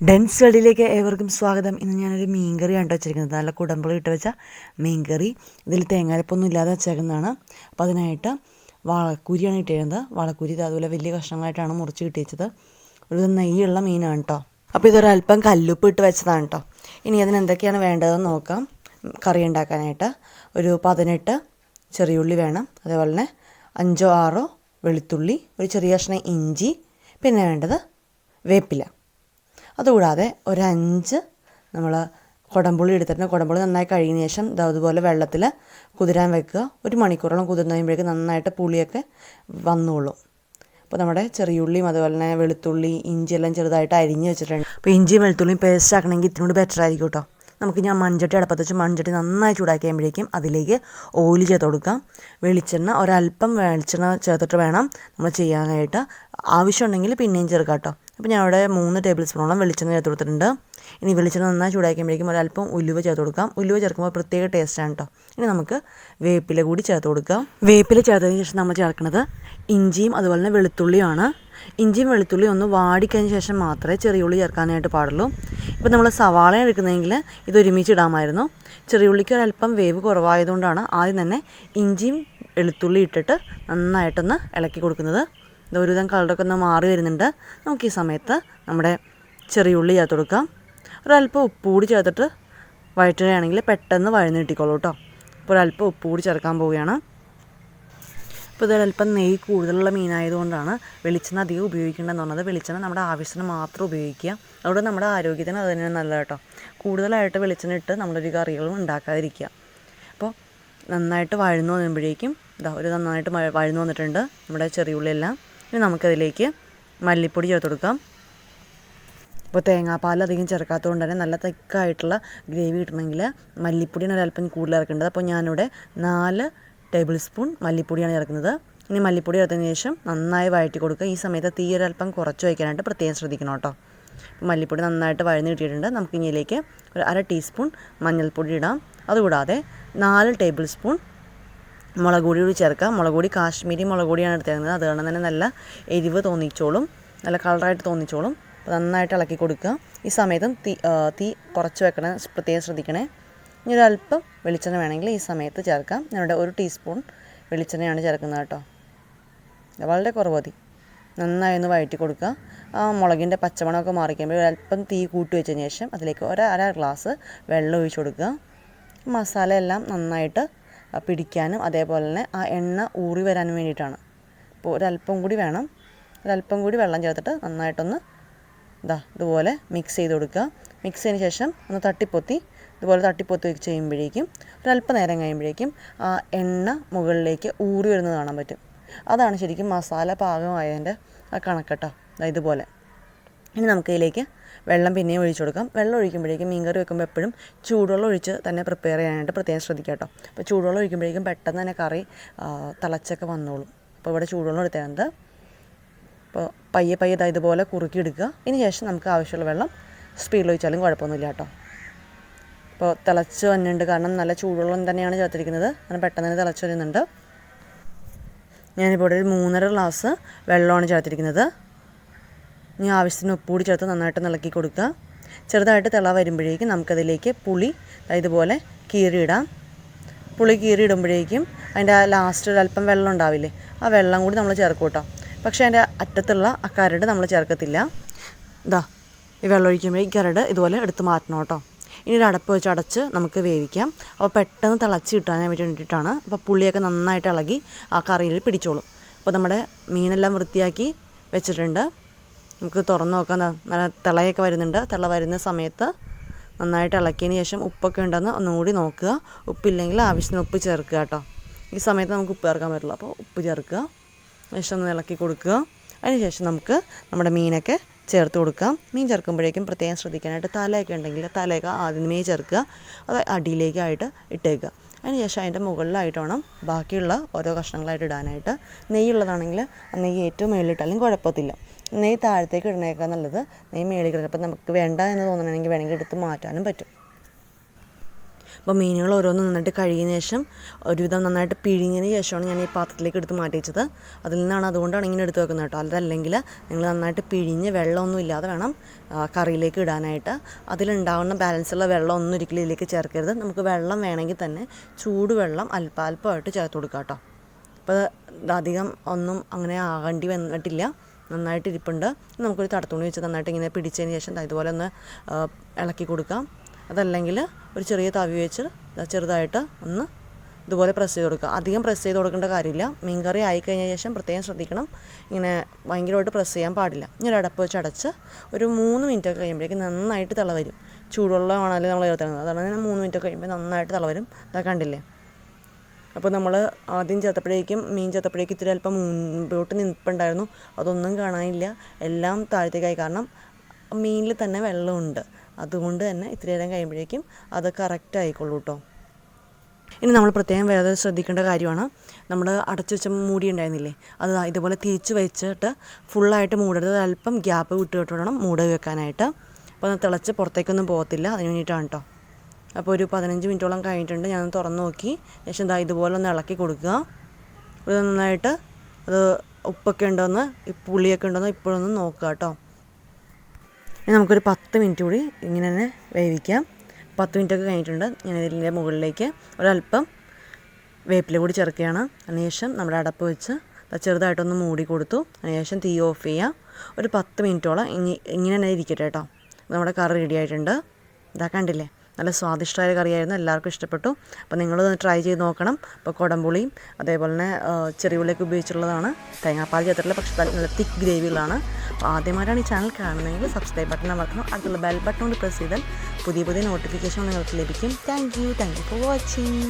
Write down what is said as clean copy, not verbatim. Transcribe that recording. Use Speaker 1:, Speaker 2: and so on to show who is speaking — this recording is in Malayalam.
Speaker 1: ഡെൻസ് വേൾഡിലേക്ക് ഏവർക്കും സ്വാഗതം. ഇന്ന് ഞാനൊരു മീൻകറിയാണ് വെച്ചിരിക്കുന്നത്. നല്ല കുടമ്പുളി ഇട്ട് വെച്ച മീൻകറി. ഇതിൽ തേങ്ങാരപ്പൊന്നും ഇല്ലാതെ വെച്ചേക്കുന്നതാണ്. അപ്പോൾ അതിനായിട്ട് വാളക്കൂരിയാണ് ഇട്ടിരുന്നത്. വാളക്കൂരി അതുപോലെ വലിയ കഷ്ണങ്ങളായിട്ടാണ് മുറിച്ച് കിട്ടിയത്. ഒരു നെയ്യുള്ള മീനാണ് കേട്ടോ. അപ്പോൾ ഇതൊരല്പം കല്ലുപ്പ് ഇട്ട് വെച്ചതാണ് കേട്ടോ. ഇനി അതിന് എന്തൊക്കെയാണ് വേണ്ടതെന്ന് നോക്കാം. കറി ഉണ്ടാക്കാനായിട്ട് ഒരു 18 ചെറിയുള്ളി വേണം. അതേപോലെ തന്നെ 5 6 വെളുത്തുള്ളി, ഒരു ചെറിയ കഷ്ണം ഇഞ്ചി, പിന്നെ വേണ്ടത് വേപ്പില. അതുകൂടാതെ ഒരു 5 നമ്മൾ കുടംപുളി എടുത്തിട്ടുണ്ട്. കുടംപുളി നന്നായി കഴുകിയതിന് ശേഷം അതുപോലെ വെള്ളത്തിൽ കുതിരാൻ വെക്കുക. 1 മണിക്കൂറോളം കുതിർന്ന് കഴിയുമ്പോഴേക്കും നന്നായിട്ട് പുളിയൊക്കെ വന്നോളും. അപ്പോൾ നമ്മുടെ ചെറിയുള്ളിയും അതുപോലെ തന്നെ വെളുത്തുള്ളി ഇഞ്ചി എല്ലാം ചെറുതായിട്ട് അരിഞ്ഞ് വെച്ചിട്ടുണ്ട്. അപ്പോൾ ഇഞ്ചിയും വെളുത്തുള്ളിയും പേസ്റ്റ് ആക്കണമെങ്കിൽ ഇതിനോട് ബെറ്റർ ആയിരിക്കും കേട്ടോ. നമുക്ക് ഞാൻ മൺചട്ടി അടുപ്പത്ത് വെച്ച് മൺചട്ടി നന്നായി ചൂടാക്കി കഴിയുമ്പോഴേക്കും അതിലേക്ക് ഓയിൽ ചേർത്ത് കൊടുക്കാം. വെളിച്ചെണ്ണ ഒരല്പം വെളിച്ചെണ്ണ ചേർത്തിട്ട് വേണം നമ്മൾ ചെയ്യാനായിട്ട്. ആവശ്യമുണ്ടെങ്കിൽ പിന്നെയും ചേർക്കാം കേട്ടോ. അപ്പോൾ ഞാൻ അവിടെ 3 ടേബിൾ സ്പൂണോളം വെളിച്ചെണ്ണ ചേർത്ത് കൊടുത്തിട്ടുണ്ട്. ഇനി വെളിച്ചെണ്ണ നന്നായി ചൂടാക്കുമ്പോഴേക്കും ഒരല്പം ഉലുവ ചേർത്ത് കൊടുക്കാം. ഉലുവ ചേർക്കുമ്പോൾ പ്രത്യേക ടേസ്റ്റാണ് കേട്ടോ. ഇനി നമുക്ക് വേപ്പില കൂടി ചേർത്ത് കൊടുക്കാം. വേപ്പില ചേർത്തതിന് ശേഷം നമ്മൾ ചേർക്കുന്നത് ഇഞ്ചിയും അതുപോലെ തന്നെ വെളുത്തുള്ളിയാണ്. ഇഞ്ചിയും വെളുത്തുള്ളിയും ഒന്ന് വാടിക്കഴിഞ്ഞ ശേഷം മാത്രമേ ചെറിയുള്ളി ചേർക്കാനായിട്ട് പാടുള്ളൂ. ഇപ്പോൾ നമ്മൾ സവാള എടുക്കുന്നതെങ്കിൽ ഇത് ഒരുമിച്ച് ഇടാമായിരുന്നു. ചെറിയുള്ളിക്ക് ഒരല്പം വേവ് കുറവായതുകൊണ്ടാണ് ആദ്യം തന്നെ ഇഞ്ചിയും വെളുത്തുള്ളി ഇട്ടിട്ട് നന്നായിട്ടൊന്ന് ഇളക്കി കൊടുക്കുന്നത്. ഒരുവിധം കളറൊക്കെ ഒന്ന് മാറി വരുന്നുണ്ട്. നമുക്ക് ഈ സമയത്ത് നമ്മുടെ ചെറിയുള്ളി ചേർത്ത് കൊടുക്കാം. ഒരല്പം ഉപ്പ് കൂടി ചേർത്തിട്ട് വഴറ്റുകയാണെങ്കിൽ പെട്ടെന്ന് വഴന്ന് കിട്ടിക്കോളൂ കേട്ടോ. അപ്പോൾ ഒരല്പം ഉപ്പ് കൂടി ചേർക്കാൻ പോവുകയാണ്. ഇപ്പോൾ ഇതൊരല്പം നെയ്യ് കൂടുതലുള്ള മീനായതുകൊണ്ടാണ് വെളിച്ചെണ്ണ അധികം ഉപയോഗിക്കേണ്ടതെന്ന് പറഞ്ഞത്. വെളിച്ചെണ്ണ നമ്മുടെ ആവശ്യത്തിന് മാത്രം ഉപയോഗിക്കുക. അതുകൊണ്ട് നമ്മുടെ ആരോഗ്യത്തിന് അത് തന്നെയാണ് നല്ലത് കേട്ടോ. കൂടുതലായിട്ട് വെളിച്ചെണ്ണ ഇട്ട് നമ്മളൊരു കറികളും ഉണ്ടാക്കാതിരിക്കുക. അപ്പോൾ നന്നായിട്ട് വഴന്നു വന്നുമ്പോഴേക്കും ഒരു നന്നായിട്ട് വഴന്നു വന്നിട്ടുണ്ട് നമ്മുടെ ചെറിയുള്ളിയെല്ലാം. ഇനി നമുക്കതിലേക്ക് മല്ലിപ്പൊടി ചേർത്ത് കൊടുക്കാം. ഇപ്പോൾ തേങ്ങാപ്പാൽ അധികം ചേർക്കാത്തതുകൊണ്ട് തന്നെ നല്ല തിക്കായിട്ടുള്ള ഗ്രേവി കിട്ടണമെങ്കിൽ മല്ലിപ്പൊടിയാണ് ഒരല്പം കൂടുതൽ ചേർക്കേണ്ടത്. അപ്പോൾ ഞാനിവിടെ 4 ടേബിൾ സ്പൂൺ മല്ലിപ്പൊടിയാണ് ചേർക്കുന്നത്. ഇനി മല്ലിപ്പൊടി ചേർത്തതിന് ശേഷം നന്നായി വഴറ്റി കൊടുക്കുക. ഈ സമയത്ത് തീ ഒരല്പം കുറച്ച് വയ്ക്കാനായിട്ട് പ്രത്യേകം ശ്രദ്ധിക്കണം കേട്ടോ. മല്ലിപ്പൊടി നന്നായിട്ട് വഴന്ന് കിട്ടിയിട്ടുണ്ട്. നമുക്ക് ഇനിയിലേക്ക് ഒരു 1/2 ടീസ്പൂൺ മഞ്ഞൾപ്പൊടി ഇടാം. അതുകൂടാതെ 4 ടേബിൾ സ്പൂൺ മുളക് പൊടി കൂടി ചേർക്കാം. മുളക് പൊടി കാശ്മീരി മുളക് പൊടിയാണ് എടുത്തേക്കുന്നത്. അതുകൊണ്ട് തന്നെ നല്ല എരിവ് തോന്നിച്ചോളും, നല്ല കളറായിട്ട് തോന്നിച്ചോളും. അപ്പോൾ നന്നായിട്ട് ഇളക്കി കൊടുക്കുക. ഈ സമയത്തും തീ കുറച്ച് വെക്കണം, പ്രത്യേകം ശ്രദ്ധിക്കണേ. ഇനി ഒരല്പം വെളിച്ചെണ്ണ വേണമെങ്കിൽ ഈ സമയത്ത് ചേർക്കാം. ഞാനിവിടെ 1 ടീസ്പൂൺ വെളിച്ചെണ്ണയാണ് ചേർക്കുന്നത് കേട്ടോ. വളരെ കുറവ് മതി. നന്നായി ഒന്ന് വഴറ്റി കൊടുക്കുക. ആ മുളകിൻ്റെ പച്ചമണമൊക്കെ മാറിക്കുമ്പോൾ ഒരല്പം തീ കൂട്ടി വെച്ചതിന് ശേഷം അതിലേക്ക് 1/2 ഗ്ലാസ് വെള്ളം ഒഴിച്ച് കൊടുക്കുക. മസാല എല്ലാം നന്നായിട്ട് പിടിക്കാനും അതേപോലെ തന്നെ ആ എണ്ണ ഊറി വരാനും വേണ്ടിയിട്ടാണ്. അപ്പോൾ ഒരല്പം കൂടി വേണം. ഒരല്പം കൂടി വെള്ളം ചേർത്തിട്ട് നന്നായിട്ടൊന്ന് ഇതുപോലെ മിക്സ് ചെയ്ത് കൊടുക്കുക. മിക്സ് ചെയ്തതിന് ശേഷം ഒന്ന് ഇതുപോലെ തട്ടിപ്പൊത്തി വെച്ച് ചെയ്യുമ്പോഴേക്കും ഒരല്പം നേരം കഴിയുമ്പോഴേക്കും ആ എണ്ണ മുകളിലേക്ക് ഊറി വരുന്നത് കാണാൻ പറ്റും. അതാണ് ശരിക്കും മസാല പാകമായതിൻ്റെ ആ കണക്കട്ടോ. ഇതുപോലെ. ഇനി നമുക്ക് ഇതിലേക്ക് വെള്ളം പിന്നെയും ഒഴിച്ചു കൊടുക്കാം. വെള്ളം ഒഴിക്കുമ്പോഴേക്കും മീൻകറി വെക്കുമ്പോൾ എപ്പോഴും ചൂടുവെള്ളം ഒഴിച്ച് തന്നെ പ്രിപ്പയർ ചെയ്യാനായിട്ട് പ്രത്യേകം ശ്രദ്ധിക്കുക കേട്ടോ. അപ്പോൾ ചൂടുവെള്ളം ഒഴിക്കുമ്പോഴേക്കും പെട്ടെന്ന് തന്നെ കറി തിളച്ചൊക്കെ വന്നോളും. അപ്പോൾ ഇവിടെ ചൂടുവെള്ളം എടുത്തേണ്ടത്. അപ്പോൾ പയ്യെ ഇതുപോലെ കുറുക്കിയെടുക്കുക. ഇനി ശേഷം നമുക്ക് ആവശ്യമുള്ള വെള്ളം സ്പീഡിൽ ഒഴിച്ചാലും കുഴപ്പമൊന്നുമില്ല കേട്ടോ. അപ്പോൾ തിളച്ച് വന്നിട്ടുണ്ട്. കാരണം നല്ല ചൂടുവെള്ളം തന്നെയാണ് ചേർത്തിരിക്കുന്നത്. അങ്ങനെ പെട്ടെന്ന് തന്നെ തിളച്ച് വരുന്നുണ്ട്. ഞാനിപ്പോൾ ഇവിടെ ഒരു 3.5 ഗ്ലാസ് വെള്ളമാണ് ചേർത്തിരിക്കുന്നത്. ഇനി ആവശ്യത്തിന് ഉപ്പ് കൂടി ചേർത്ത് നന്നായിട്ട് ഇളക്കി കൊടുക്കുക. ചെറുതായിട്ട് തിള വരുമ്പോഴേക്കും നമുക്കതിലേക്ക് പുളി ഇതുപോലെ കീറിയിടാം. പുളി കീറിയിടുമ്പോഴേക്കും അതിൻ്റെ ആ ലാസ്റ്റ് ഒരല്പം വെള്ളം ഉണ്ടാവില്ലേ, ആ വെള്ളം കൂടി നമ്മൾ ചേർക്കും കേട്ടോ. പക്ഷേ അതിൻ്റെ അറ്റത്തുള്ള ആ കരട് നമ്മൾ ചേർക്കത്തില്ല. ഈ വെള്ളം ഒഴിക്കുമ്പോൾ ഈ കരട് ഇതുപോലെ എടുത്ത് മാറ്റണം കേട്ടോ. ഇനി ഒരു അടപ്പ് വെച്ച് അടച്ച് നമുക്ക് വേവിക്കാം. അപ്പോൾ പെട്ടെന്ന് തിളച്ച് കിട്ടാൻ വേണ്ടിയിട്ടാണ്. അപ്പോൾ പുളിയൊക്കെ നന്നായിട്ട് ഇളകി ആ കറിയിൽ പിടിച്ചോളും. അപ്പോൾ നമ്മുടെ മീനെല്ലാം വൃത്തിയാക്കി വെച്ചിട്ടുണ്ട്. നമുക്ക് തുറന്ന് നോക്കാം. നല്ല തിളയൊക്കെ വരുന്നുണ്ട്. തിള വരുന്ന സമയത്ത് നന്നായിട്ട് ഇളക്കിയതിന് ശേഷം ഉപ്പൊക്കെ ഉണ്ടെന്ന് ഒന്നുകൂടി നോക്കുക. ഉപ്പില്ലെങ്കിൽ ആവശ്യത്തിന് ഉപ്പ് ചേർക്കുക കേട്ടോ. ഈ സമയത്ത് നമുക്ക് ഉപ്പ് ചേർക്കാൻ പറ്റില്ല. അപ്പോൾ ഉപ്പ് ചേർക്കുക. ശേഷം ഒന്ന് ഇളക്കി കൊടുക്കുക. അതിനുശേഷം നമുക്ക് നമ്മുടെ മീനൊക്കെ ചേർത്ത് കൊടുക്കാം. മീൻ ചേർക്കുമ്പോഴേക്കും പ്രത്യേകം ശ്രദ്ധിക്കാനായിട്ട് തലയൊക്കെ ഉണ്ടെങ്കിൽ തലയൊക്കെ ആദ്യമേ ചേർക്കുക. അത് അടിയിലേക്കായിട്ട് ഇട്ടേക്കുക. അതിനുശേഷം അതിൻ്റെ മുകളിലായിട്ട് വേണം ബാക്കിയുള്ള ഓരോ കഷ്ണങ്ങളായിട്ട് ഇടാനായിട്ട്. നെയ്യുള്ളതാണെങ്കിൽ ആ നെയ്യ് ഏറ്റവും മുകളിലിട്ടാലും കുഴപ്പത്തില്ല. നെയ്യ് താഴത്തേക്ക് ഇടുന്നേക്കാൾ നല്ലത് നെയ്യ് മേളിൽ കിടക്കും. അപ്പോൾ നമുക്ക് വേണ്ട എന്ന് തോന്നണമെങ്കിൽ വേണമെങ്കിൽ എടുത്ത് മാറ്റാനും പറ്റും. അപ്പോൾ മീനുകൾ ഓരോന്നും നന്നായിട്ട് കഴുകിയതിന് ശേഷം ഒരുവിധം നന്നായിട്ട് പിഴിഞ്ഞതിന് ശേഷമാണ് ഞാൻ ഈ പാത്രത്തിലേക്ക് എടുത്ത് മാറ്റി വെച്ചത്. അതിൽ നിന്നാണ് അതുകൊണ്ടാണ് ഇങ്ങനെ എടുത്ത് വെക്കുന്നത് കേട്ടോ. അതല്ലെങ്കിൽ നിങ്ങൾ നന്നായിട്ട് പിഴിഞ്ഞ് വെള്ളമൊന്നും ഇല്ലാതെ വേണം കറിയിലേക്ക് ഇടാനായിട്ട്. അതിലുണ്ടാവുന്ന ബാലൻസുള്ള വെള്ളം ഒന്നും ഒരിക്കലും ഇതിലേക്ക് ചേർക്കരുത്. നമുക്ക് വെള്ളം വേണമെങ്കിൽ തന്നെ ചൂടുവെള്ളം അല്പാൽപ്പമായിട്ട് ചേർത്ത് കൊടുക്കാം കേട്ടോ. അപ്പോൾ അധികം ഒന്നും അങ്ങനെ ആകേണ്ടി വന്നിട്ടില്ല, നന്നായിട്ട് ഇരിപ്പുണ്ട്. നമുക്കൊരു തടത്തുണി വെച്ച് നന്നായിട്ട് ഇങ്ങനെ പിടിച്ചതിന് ശേഷം ഇതുപോലെ ഒന്ന് ഇളക്കി കൊടുക്കാം. അതല്ലെങ്കിൽ ഒരു ചെറിയ തവി വെച്ച് ചെറുതായിട്ട് ഒന്ന് ഇതുപോലെ പ്രസ് ചെയ്ത് കൊടുക്കുക. അധികം പ്രസ് ചെയ്ത് കൊടുക്കേണ്ട കാര്യമില്ല. മീൻ കറി ആയിക്കഴിഞ്ഞ ശേഷം പ്രത്യേകം ശ്രദ്ധിക്കണം, ഇങ്ങനെ ഭയങ്കരമായിട്ട് പ്രസ് ചെയ്യാൻ പാടില്ല. ഇങ്ങനെ അടപ്പ് വെച്ച് അടച്ച് ഒരു 3 മിനിറ്റൊക്കെ കഴിയുമ്പോഴേക്കും നന്നായിട്ട് തിള വരും. ചൂടുവെള്ളമാണല്ലോ നമ്മൾ ചേർത്തുന്നത്, അതാണ് 3 മിനിറ്റൊക്കെ കഴിയുമ്പോൾ നന്നായിട്ട് തിള വരും. ഇതാ കണ്ടില്ലേ. അപ്പോൾ നമ്മൾ ആദ്യം ചേർത്തപ്പോഴേക്കും മീൻ ചേർത്തപ്പോഴേക്കും ഇത്തിരി അല്പം മുൻപോട്ട് നിൽപ്പുണ്ടായിരുന്നു, അതൊന്നും കാണാനില്ല, എല്ലാം താഴത്തേക്കായി. കാരണം മീനിൽ തന്നെ വെള്ളമുണ്ട്, അതുകൊണ്ട് തന്നെ ഇത്തിരി നേരം കഴിയുമ്പോഴേക്കും അത് കറക്റ്റ് ആയിക്കോളൂ കേട്ടോ. ഇനി നമ്മൾ പ്രത്യേകം വേറെ ശ്രദ്ധിക്കേണ്ട കാര്യമാണ്, നമ്മൾ അടച്ചു വെച്ച മൂടി ഉണ്ടായിരുന്നില്ലേ, അത് ഇതുപോലെ തിരിച്ച് വെച്ചിട്ട് ഫുള്ളായിട്ട് മൂടരുത്. അല്പം ഗ്യാപ്പ് വിട്ട് വേണം മൂടി വെക്കാനായിട്ട്. അപ്പോൾ അത് തിളച്ച് പുറത്തേക്കൊന്നും പോകത്തില്ല, അതിന് വേണ്ടിയിട്ടാണ് കേട്ടോ. അപ്പോൾ ഒരു 15 മിനിറ്റോളം കഴിഞ്ഞിട്ടുണ്ട്. ഞാൻ തുറന്ന് നോക്കി ശേഷം ഇതുപോലെ ഒന്ന് ഇളക്കി കൊടുക്കുക. ഇത് നന്നായിട്ട് അത് ഉപ്പൊക്കെ ഉണ്ടോയെന്ന് പുളിയൊക്കെ ഉണ്ടോയെന്ന് ഇപ്പോഴൊന്ന് നോക്കുക കേട്ടോ. ഇനി നമുക്കൊരു 10 മിനിറ്റ് കൂടി ഇങ്ങനെ തന്നെ വേവിക്കാം. 10 മിനിറ്റൊക്കെ കഴിഞ്ഞിട്ടുണ്ട്. ഞാൻ ഇതിൻ്റെ മുകളിലേക്ക് ഒരല്പം വേപ്പില കൂടി ചേർക്കുകയാണ്. അതിനുശേഷം നമ്മുടെ അടപ്പ് വെച്ച് ചെറുതായിട്ടൊന്ന് മൂടി കൊടുത്തു. അതിനുശേഷം തീ ഓഫ് ചെയ്യുക. ഒരു 10 മിനിറ്റോളം ഇങ്ങനെ തന്നെ ഇരിക്കട്ടെ കേട്ടോ. നമ്മുടെ കറി റെഡി ആയിട്ടുണ്ട്. ഇതാ കണ്ടില്ലേ, നല്ല സ്വാദിഷ്ടമായ കറിയായിരുന്നു, എല്ലാവർക്കും ഇഷ്ടപ്പെട്ടു. അപ്പോൾ നിങ്ങളൊന്ന് ട്രൈ ചെയ്ത് നോക്കണം. അപ്പോൾ കുടംപുളിയും അതേപോലെ തന്നെ ചെറിയുള്ളിയൊക്കെ ഉപയോഗിച്ചുള്ളതാണ്, തേങ്ങാപ്പാൽ ചേർത്തിട്ടുള്ള, പക്ഷേ നല്ല തിക്ക് ഗ്രേവികളാണ്. അപ്പോൾ ആദ്യമായിട്ടാണ് ഈ ചാനൽ കാണുന്നതെങ്കിൽ സബ്സ്ക്രൈബ് ബട്ടൺ അമർത്തണം. അടുത്തുള്ള ബെൽ ബട്ടൺ കൊണ്ട് പ്രസ് ചെയ്താൽ പുതിയ നോട്ടിഫിക്കേഷൻ നിങ്ങൾക്ക് ലഭിക്കും. Thank you for watching.